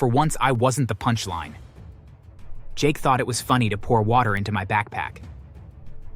For once, I wasn't the punchline. Jake thought it was funny to pour water into my backpack.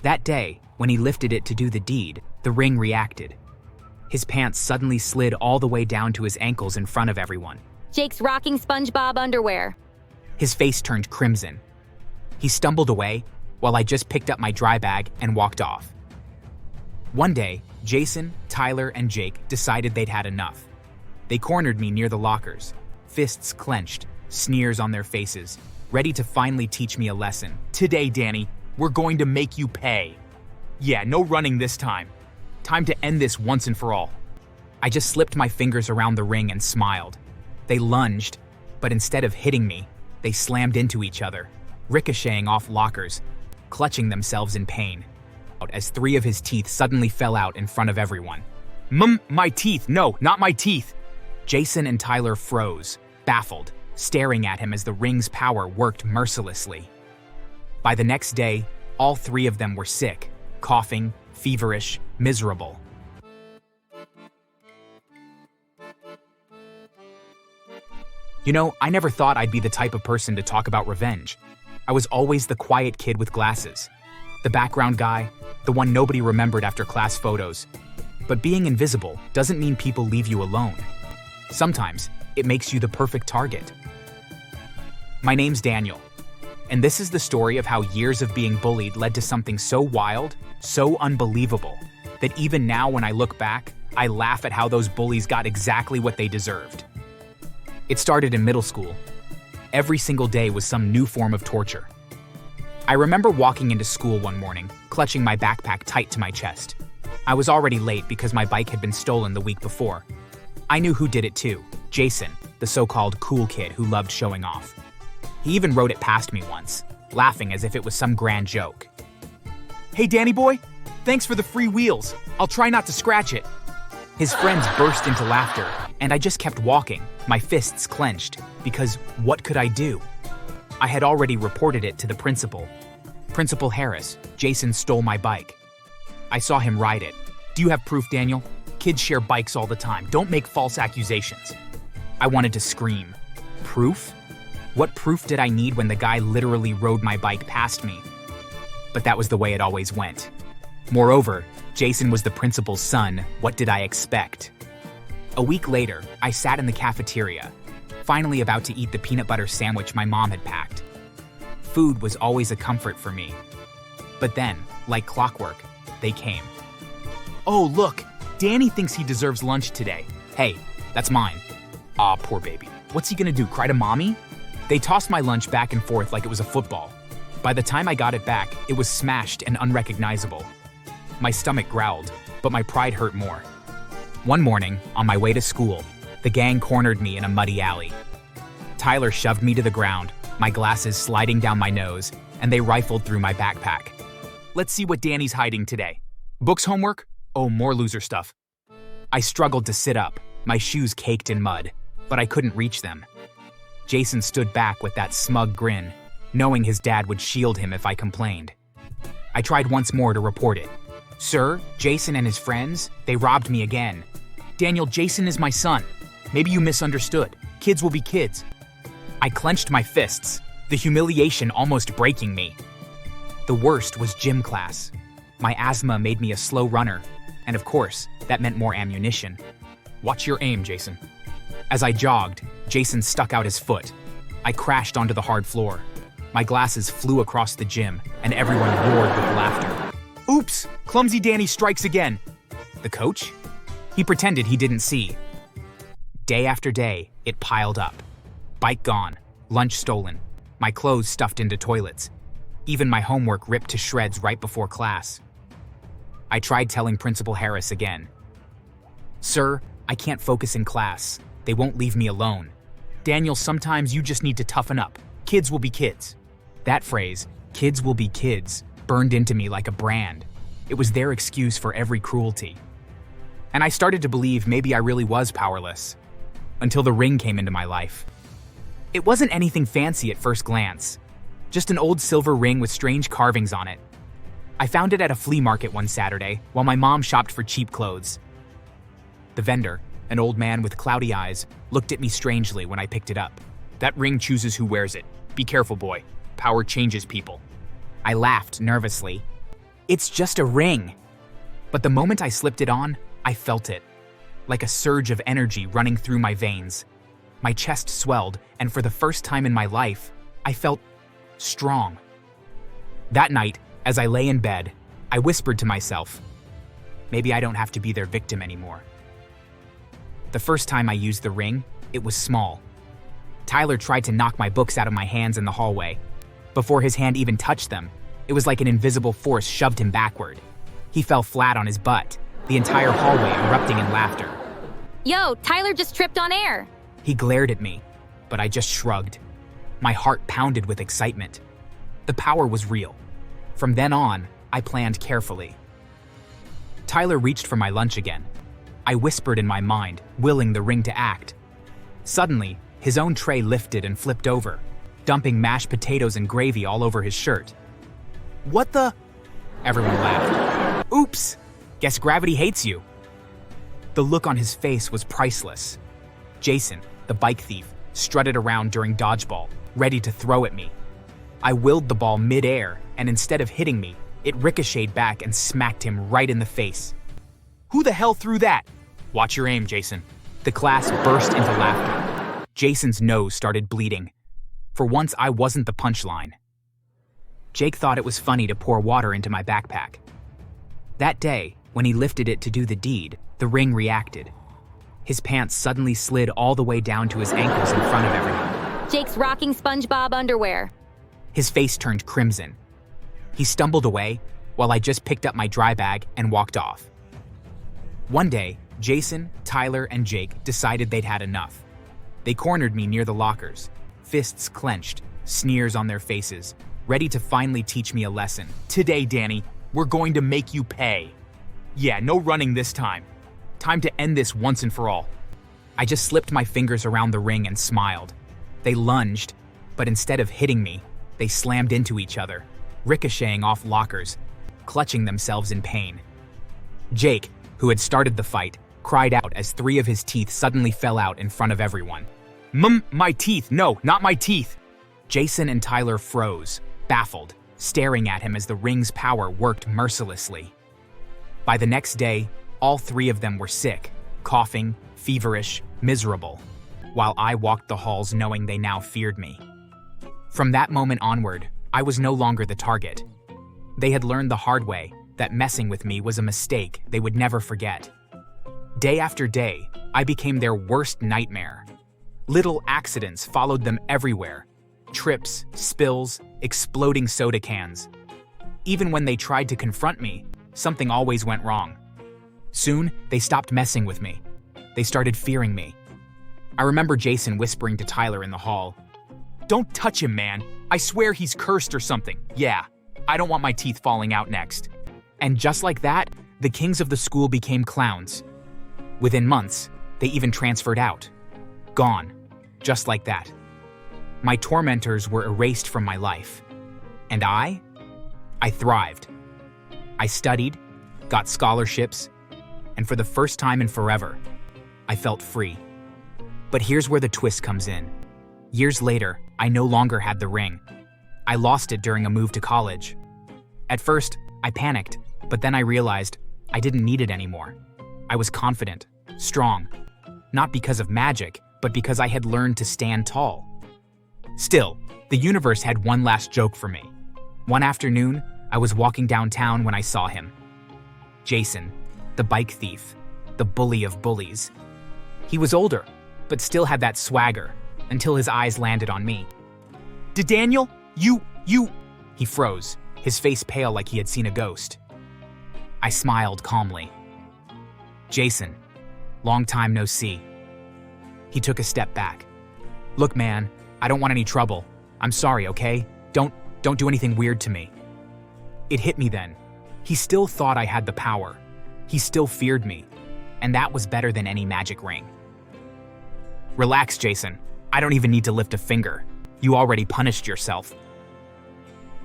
That day, when he lifted it to do the deed, the ring reacted. His pants suddenly slid all the way down to his ankles in front of everyone. Jake's rocking SpongeBob underwear. His face turned crimson. He stumbled away while I just picked up my dry bag and walked off. One day, Jason, Tyler, and Jake decided they'd had enough. They cornered me near the lockers, fists clenched, sneers on their faces, ready to finally teach me a lesson. Today, Danny, we're going to make you pay. Yeah, no running this time. Time to end this once and for all. I just slipped my fingers around the ring and smiled. They lunged, but instead of hitting me, they slammed into each other, ricocheting off lockers, clutching themselves in pain, as 3 of his teeth suddenly fell out in front of everyone. My teeth! No, not my teeth! Jason and Tyler froze, baffled, staring at him as the ring's power worked mercilessly. By the next day, all 3 of them were sick, coughing, feverish, miserable. You know, I never thought I'd be the type of person to talk about revenge. I was always the quiet kid with glasses, the background guy, the one nobody remembered after class photos. But being invisible doesn't mean people leave you alone. Sometimes, it makes you the perfect target. My name's Daniel, and this is the story of how years of being bullied led to something so wild, so unbelievable, that even now when I look back, I laugh at how those bullies got exactly what they deserved. It started in middle school. Every single day was some new form of torture. I remember walking into school one morning, clutching my backpack tight to my chest. I was already late because my bike had been stolen the week before. I knew who did it too, Jason, the so-called cool kid who loved showing off. He even rode it past me once, laughing as if it was some grand joke. Hey, Danny boy, thanks for the free wheels. I'll try not to scratch it. His friends burst into laughter, and I just kept walking, my fists clenched, because what could I do? I had already reported it to the principal. Principal Harris, Jason stole my bike. I saw him ride it. Do you have proof, Daniel? Kids share bikes all the time. Don't make false accusations. I wanted to scream. Proof? What proof did I need when the guy literally rode my bike past me? But that was the way it always went. Moreover, Jason was the principal's son. What did I expect? A week later, I sat in the cafeteria, finally about to eat the peanut butter sandwich my mom had packed. Food was always a comfort for me. But then, like clockwork, they came. Oh, look, Danny thinks he deserves lunch today. Hey, that's mine. Aw, poor baby. What's he gonna do, cry to mommy? They tossed my lunch back and forth like it was a football. By the time I got it back, it was smashed and unrecognizable. My stomach growled, but my pride hurt more. One morning, on my way to school, the gang cornered me in a muddy alley. Tyler shoved me to the ground, my glasses sliding down my nose, and they rifled through my backpack. Let's see what Danny's hiding today. Books homework? Oh, more loser stuff. I struggled to sit up, my shoes caked in mud, but I couldn't reach them. Jason stood back with that smug grin, knowing his dad would shield him if I complained. I tried once more to report it. Sir, Jason and his friends, they robbed me again. Daniel, Jason is my son. Maybe you misunderstood. Kids will be kids. I clenched my fists, the humiliation almost breaking me. The worst was gym class. My asthma made me a slow runner, and of course, that meant more ammunition. Watch your aim, Jason. As I jogged, Jason stuck out his foot. I crashed onto the hard floor. My glasses flew across the gym, and everyone roared with laughter. Oops! Clumsy Danny strikes again. The coach? He pretended he didn't see. Day after day, it piled up. Bike gone, lunch stolen, my clothes stuffed into toilets, even my homework ripped to shreds right before class. I tried telling Principal Harris again. Sir, I can't focus in class. They won't leave me alone. Daniel, sometimes you just need to toughen up. Kids will be kids. That phrase, kids will be kids, burned into me like a brand. It was their excuse for every cruelty. And I started to believe maybe I really was powerless. Until the ring came into my life. It wasn't anything fancy at first glance. Just an old silver ring with strange carvings on it. I found it at a flea market one Saturday while my mom shopped for cheap clothes. The vendor, an old man with cloudy eyes, looked at me strangely when I picked it up. That ring chooses who wears it. Be careful, boy. Power changes people. I laughed nervously. It's just a ring. But the moment I slipped it on, I felt it. Like a surge of energy running through my veins. My chest swelled, and for the first time in my life, I felt strong. That night, as I lay in bed, I whispered to myself, maybe I don't have to be their victim anymore. The first time I used the ring, it was small. Tyler tried to knock my books out of my hands in the hallway. Before his hand even touched them, it was like an invisible force shoved him backward. He fell flat on his butt, the entire hallway erupting in laughter. Yo, Tyler just tripped on air. He glared at me, but I just shrugged. My heart pounded with excitement. The power was real. From then on, I planned carefully. Tyler reached for my lunch again. I whispered in my mind, willing the ring to act. Suddenly, his own tray lifted and flipped over, dumping mashed potatoes and gravy all over his shirt. What the? Everyone laughed. Oops! Guess gravity hates you. The look on his face was priceless. Jason, the bike thief, strutted around during dodgeball, ready to throw at me. I willed the ball mid-air, and instead of hitting me, it ricocheted back and smacked him right in the face. Who the hell threw that? Watch your aim, Jason. The class burst into laughter. Jason's nose started bleeding. For once, I wasn't the punchline. Jake thought it was funny to pour water into my backpack. That day, when he lifted it to do the deed, the ring reacted. His pants suddenly slid all the way down to his ankles in front of everyone. Jake's rocking SpongeBob underwear. His face turned crimson. He stumbled away while I just picked up my dry bag and walked off. One day, Jason, Tyler, and Jake decided they'd had enough. They cornered me near the lockers, fists clenched, sneers on their faces, ready to finally teach me a lesson. Today, Danny, we're going to make you pay. Yeah, no running this time. Time to end this once and for all. I just slipped my fingers around the ring and smiled. They lunged, but instead of hitting me, they slammed into each other, ricocheting off lockers, clutching themselves in pain. Jake, who had started the fight, cried out as 3 of his teeth suddenly fell out in front of everyone. My teeth! No, not my teeth! Jason and Tyler froze, baffled, staring at him as the ring's power worked mercilessly. By the next day, all 3 of them were sick, coughing, feverish, miserable, while I walked the halls knowing they now feared me. From that moment onward, I was no longer the target. They had learned the hard way that messing with me was a mistake they would never forget. Day after day, I became their worst nightmare. Little accidents followed them everywhere. Trips, spills, exploding soda cans. Even when they tried to confront me, something always went wrong. Soon, they stopped messing with me. They started fearing me. I remember Jason whispering to Tyler in the hall, "Don't touch him, man. I swear he's cursed or something. Yeah, I don't want my teeth falling out next." And just like that, the kings of the school became clowns. Within months, they even transferred out. Gone. Just like that. My tormentors were erased from my life. And I thrived. I studied, got scholarships, and for the first time in forever, I felt free. But here's where the twist comes in. Years later, I no longer had the ring. I lost it during a move to college. At first, I panicked, but then I realized I didn't need it anymore. I was confident, strong, not because of magic, but because I had learned to stand tall. Still, the universe had one last joke for me. One afternoon, I was walking downtown when I saw him. Jason, the bike thief, the bully of bullies. He was older, but still had that swagger, until his eyes landed on me. Daniel, you... He froze, his face pale like he had seen a ghost. I smiled calmly. Jason, long time no see. He took a step back. Look, man, I don't want any trouble. I'm sorry, okay? Don't do anything weird to me. It hit me then. He still thought I had the power. He still feared me. And that was better than any magic ring. Relax, Jason. I don't even need to lift a finger. You already punished yourself.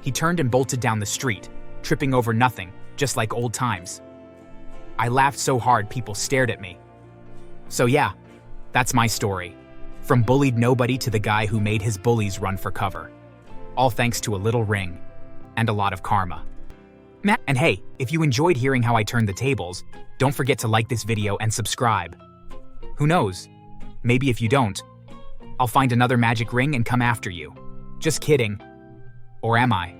He turned and bolted down the street, tripping over nothing, just like old times. I laughed so hard people stared at me. So yeah, that's my story. From bullied nobody to the guy who made his bullies run for cover. All thanks to a little ring and a lot of karma. And hey, if you enjoyed hearing how I turned the tables, don't forget to like this video and subscribe. Who knows? Maybe if you don't, I'll find another magic ring and come after you. Just kidding. Or am I?